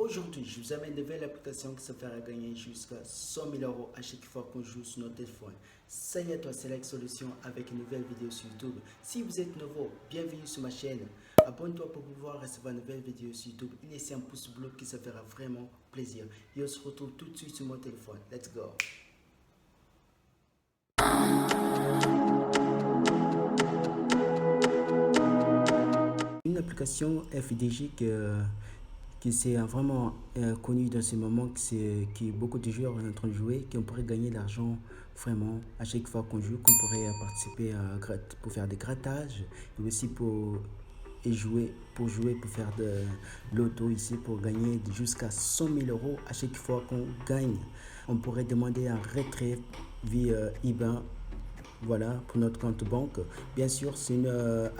Aujourd'hui, je vous amène une nouvelle application qui se fera gagner jusqu'à 100 000 euros à chaque fois qu'on joue sur notre téléphone. Salut à toi, c'est Like Solution avec une nouvelle vidéo sur YouTube. Si vous êtes nouveau, bienvenue sur ma chaîne. Abonne-toi pour pouvoir recevoir une nouvelle vidéo sur YouTube et laissez un pouce bleu qui se fera vraiment plaisir. Et on se retrouve tout de suite sur mon téléphone. Let's go! Une application FDJ qui s'est vraiment connue dans ce moment, qui beaucoup de joueurs sont en train de jouer, qu'on pourrait gagner de l'argent vraiment à chaque fois qu'on joue, qu'on pourrait participer pour faire des grattages et aussi pour jouer, pour faire de l'auto ici, pour gagner jusqu'à 100 000 euros à chaque fois qu'on gagne. On pourrait demander un retrait via IBAN. Voilà, pour notre compte banque. Bien sûr, c'est une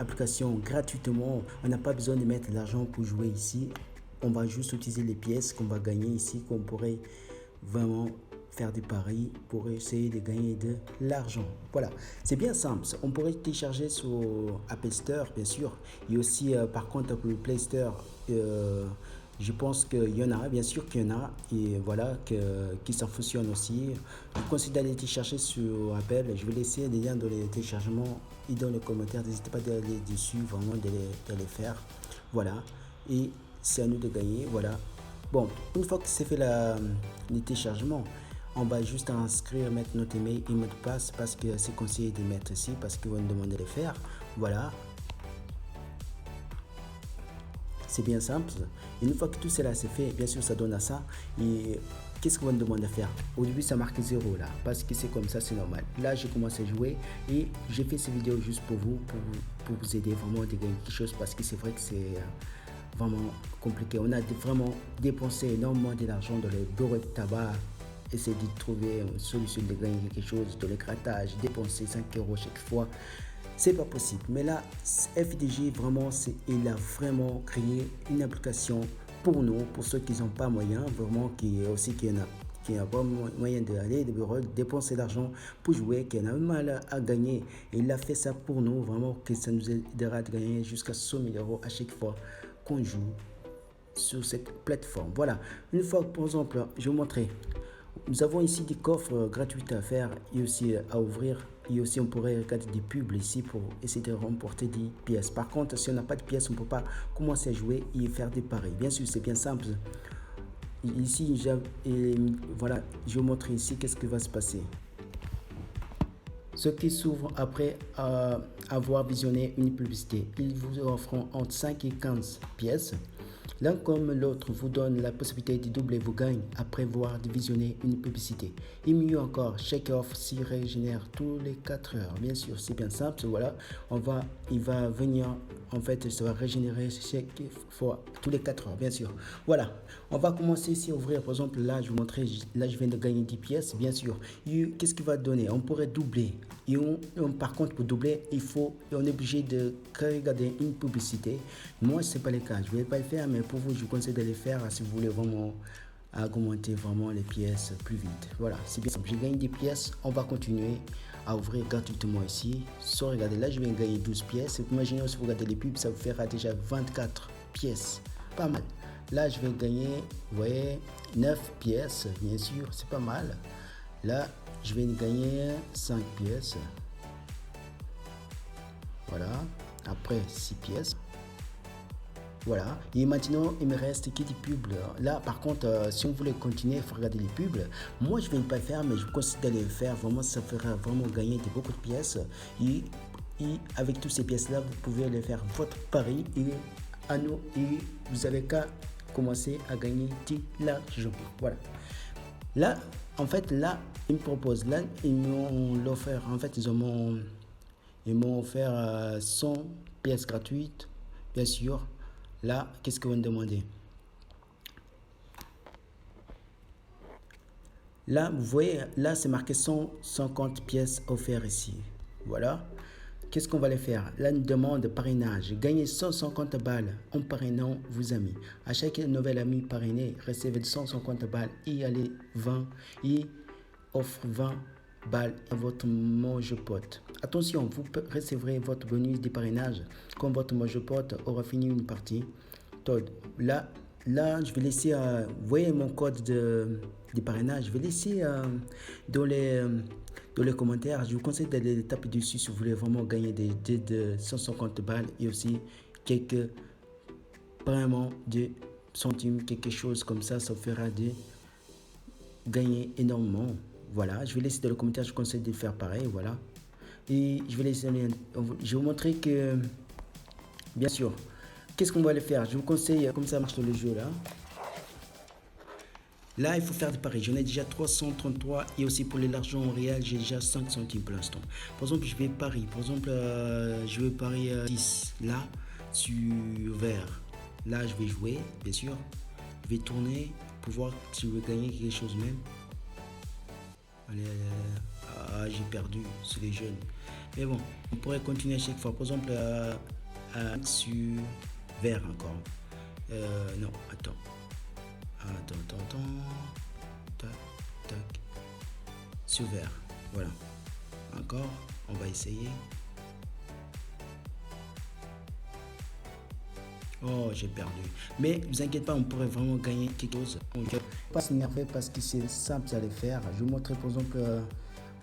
application gratuitement. On n'a pas besoin de mettre de l'argent pour jouer ici. On va juste utiliser les pièces qu'on va gagner ici, qu'on pourrait vraiment faire des paris pour essayer de gagner de l'argent. Voilà, c'est bien simple. On pourrait télécharger sur Apple Store, bien sûr. Et aussi, par contre, pour le Play Store, je pense qu'il y en a, bien sûr qu'il y en a, et voilà, qui s'en fonctionnent aussi. Je vous conseille d'aller télécharger sur Apple. Je vais laisser les liens dans les téléchargements et dans les commentaires. N'hésitez pas d'aller dessus, vraiment de les faire. Voilà, et c'est à nous de gagner. Voilà. Bon, une fois que c'est fait le téléchargement, on va juste inscrire, mettre notre email et mot de passe parce que c'est conseillé de mettre ici parce qu'ils vont nous demander de le faire. Voilà. C'est bien simple. Et une fois que tout cela c'est fait, bien sûr, ça donne à ça. Et qu'est-ce qu'on va me demander de faire? Au début, ça marque 0 là, parce que c'est comme ça, c'est normal. Là, j'ai commencé à jouer et j'ai fait ces vidéos juste pour vous, pour vous aider vraiment à gagner quelque chose parce que c'est vrai que c'est vraiment compliqué. On a vraiment dépensé énormément d'argent dans les bureaux de tabac, essayer de trouver une solution de gagner quelque chose, dans les grattages, dépenser 5 euros chaque fois. C'est pas possible. Mais là, FDJ, vraiment, il a vraiment créé une application pour nous, pour ceux qui n'ont pas moyen, vraiment, qui n'a pas moyen d'aller de bureau, de dépenser l'argent pour jouer, qui en a mal à gagner. Et il a fait ça pour nous, vraiment, que ça nous aidera à gagner jusqu'à 100 000 euros à chaque fois qu'on joue sur cette plateforme. Voilà. Une fois, par exemple, je vais vous montrer. Nous avons ici des coffres gratuits à faire et aussi à ouvrir. Et aussi, on pourrait regarder des pubs ici pour essayer de remporter des pièces. Par contre, si on n'a pas de pièces, on ne peut pas commencer à jouer et faire des paris. Bien sûr, c'est bien simple. Ici, voilà, je vais vous montrer ici qu'est-ce qui va se passer. Ce qui s'ouvre après avoir visionné une publicité. Ils vous offrent entre 5 et 15 pièces. L'un comme l'autre vous donne la possibilité de doubler vos gains après avoir visionné une publicité. Et mieux encore, chaque offre s'y régénère tous les 4 heures. Bien sûr, c'est bien simple. Voilà, il va venir, en fait, ça va régénérer chaque fois, tous les 4 heures, bien sûr. Voilà, on va commencer ici à ouvrir. Par exemple, là, je vous montrer, là, je viens de gagner 10 pièces, bien sûr. Qu'est-ce qu'il va donner? On pourrait doubler. Et par contre, pour doubler, on est obligé de regarder une publicité. Moi, ce n'est pas le cas. Je ne vais pas le faire, mais pour vous, je vous conseille de le faire si vous voulez vraiment augmenter vraiment les pièces plus vite. Voilà, c'est bien simple. J'ai gagné des pièces. On va continuer à ouvrir gratuitement ici. Sans regarder, là, je vais gagner 12 pièces. Imaginez, si vous regardez les pubs, ça vous fera déjà 24 pièces. Pas mal. Là, je vais gagner, vous voyez, 9 pièces, bien sûr, c'est pas mal. Là, je vais gagner 5 pièces. Voilà. Après, 6 pièces. Voilà. Et maintenant, il me reste que des pubs. Là, par contre, si on voulait continuer, il faut regarder les pubs. Moi, je ne vais pas le faire, mais je vous conseille d'aller le faire. Vraiment, ça fera vraiment gagner beaucoup de pièces. Et avec toutes ces pièces-là, vous pouvez aller faire votre pari. Et vous avez qu'à commencer à gagner de l'argent. Voilà. Là, en fait, là, ils me proposent, là, ils m'ont offert, en fait, ils m'ont offert 100 pièces gratuites, bien sûr. Là, qu'est-ce qu'ils vont me demander? Là, vous voyez, là, c'est marqué 150 pièces offertes ici. Voilà. Qu'est-ce qu'on va les faire? Là, une demande de parrainage. Gagnez 150 balles en parrainant vos amis. À chaque nouvel ami parrainé, recevez 150 balles et allez 20 et offre 20 balles à votre mange-pote. Attention, vous recevrez votre bonus de parrainage quand votre mange-pote aura fini une partie. Là, là, je vais laisser, vous voyez mon code de parrainage, je vais laisser dans les commentaires. Je vous conseille d'aller taper dessus si vous voulez vraiment gagner des de 150 balles et aussi quelques vraiment de centimes, quelque chose comme ça fera de gagner énormément. Voilà, je vais laisser dans les commentaires, je vous conseille de faire pareil, voilà. Et je vais laisser, je vais vous montrer que, bien sûr, qu'est-ce qu'on va aller faire. Je vous conseille, comme ça marche le jeu là. Là, il faut faire des paris. J'en ai déjà 333 et aussi pour l'argent réel, j'ai déjà 5 centimes pour l'instant. Par exemple, je vais parier. Par exemple, je vais parier 10 là sur vert. Là, je vais jouer, bien sûr. Je vais tourner pour voir si je veux gagner quelque chose même. Allez, j'ai perdu, c'est les jeunes. Mais bon, on pourrait continuer à chaque fois. Par exemple, sur vert encore. Non, attends. Attends. Tac, tac. Sur vert. Voilà. Encore. On va essayer. Oh, j'ai perdu. Mais ne vous inquiétez pas, on pourrait vraiment gagner quelque chose. Donc, pas s'énerver parce que c'est simple à le faire. Je vous montrerai par exemple,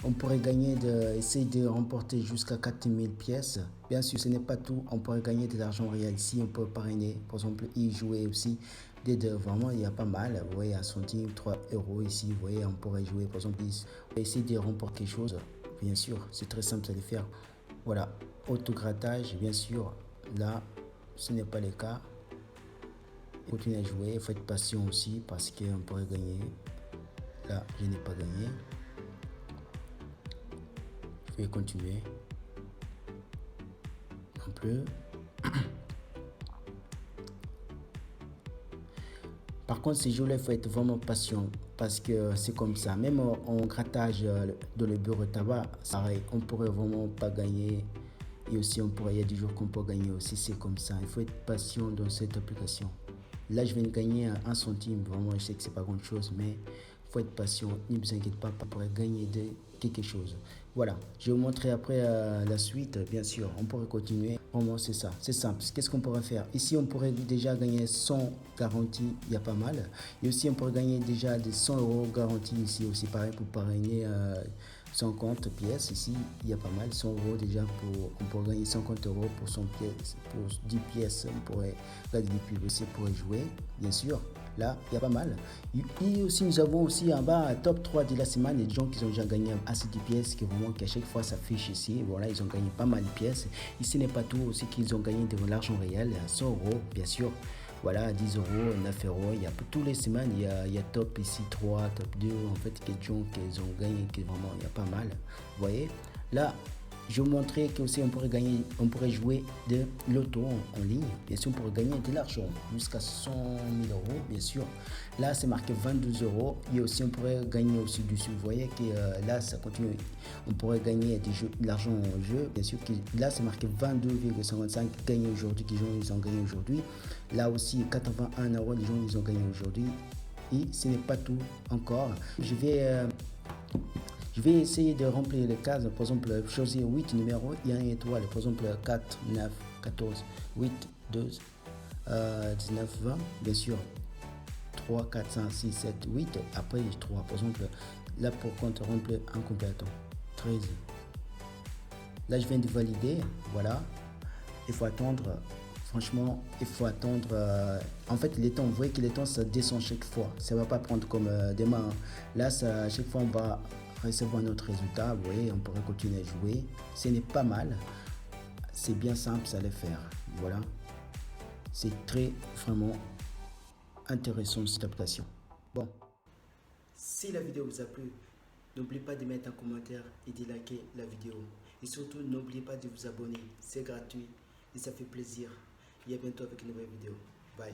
on pourrait gagner, essayer de remporter jusqu'à 4000 pièces. Bien sûr, ce n'est pas tout. On pourrait gagner de l'argent réel si on peut parrainer. Par exemple, y jouer aussi. Vraiment, il y a pas mal. Vous voyez, un centime, 3 euros ici. Vous voyez, on pourrait jouer par exemple, essayer de remporter quelque chose. Bien sûr, c'est très simple à le faire. Voilà, autograttage, bien sûr. Là, ce n'est pas le cas. Continuez à jouer, faites patient aussi parce qu'on pourrait gagner. Là, je n'ai pas gagné. Je vais continuer. Non plus. Par contre, ces jours-là, il faut être vraiment patient parce que c'est comme ça. Même en grattage dans le bureau de tabac, pareil, on pourrait vraiment pas gagner. Et aussi, il y a des jours qu'on peut gagner aussi, c'est comme ça. Il faut être patient dans cette application. Là, je viens de gagner 1 centime. Vraiment, je sais que c'est pas grand chose, mais il faut être patient. Ne vous inquiétez pas, pour gagner quelque chose. Voilà, je vais vous montrer après la suite, bien sûr. On pourrait continuer. Vraiment, c'est ça, c'est simple. Qu'est-ce qu'on pourrait faire? Ici, on pourrait déjà gagner 100 garanties, il y a pas mal. Et aussi, on pourrait gagner déjà des 100 euros garantis ici aussi, pareil, pour parrainer 50 pièces. Ici, il y a pas mal, 100 euros déjà on pourrait gagner 50 euros pour 100 pièces, pour 10 pièces, on pourrait gagner des pubs aussi pour jouer, bien sûr. Là, il y a pas mal. Et aussi, nous avons aussi en bas un top 3 de la semaine, des gens qui ont déjà gagné assez de pièces, qui vraiment qu'à chaque fois s'affiche ici. Voilà, ils ont gagné pas mal de pièces. Et ce n'est pas tout aussi qu'ils ont gagné de l'argent réel, 100 euros, bien sûr. Voilà, 10 euros, 9 euros. Il y a tous les semaines, il y a top ici 3, top 2. En fait, quelques gens qui ont gagné, qui vraiment, il y a pas mal. Vous voyez, là, je vais vous montrer qu'aussi on pourrait jouer de l'auto en ligne. Bien sûr, on pourrait gagner de l'argent jusqu'à 100 000 euros, bien sûr. Là, c'est marqué 22 euros. Et aussi, on pourrait gagner aussi dessus. Vous voyez que là, ça continue. On pourrait gagner de l'argent en jeu. Bien sûr, que là, c'est marqué 22,55 gagnés aujourd'hui, que les gens ils ont gagné aujourd'hui. Là aussi, 81 euros, les gens ils ont gagné aujourd'hui. Et ce n'est pas tout encore. Je vais essayer de remplir les cases. Par exemple, choisir 8 numéros et 1 étoile. Par exemple, 4, 9, 14, 8, 12, 19, 20. Bien sûr, 3, 4, 5, 6, 7, 8. Après, 3. Par exemple, là, pour compte remplir un complétant. 13. Là, je viens de valider. Voilà. Il faut attendre. Franchement, il faut attendre. En fait, les temps, vous voyez que les temps, ça descend chaque fois. Ça ne va pas prendre comme demain. Là, chaque fois, on va recevoir notre résultat. Vous voyez, on pourrait continuer à jouer. Ce n'est pas mal. C'est bien simple, ça le faire. Voilà. C'est très, vraiment intéressant cette application. Bon. Si la vidéo vous a plu, n'oubliez pas de mettre un commentaire et de liker la vidéo. Et surtout, n'oubliez pas de vous abonner. C'est gratuit et ça fait plaisir. Et à bientôt avec une nouvelle vidéo. Bye.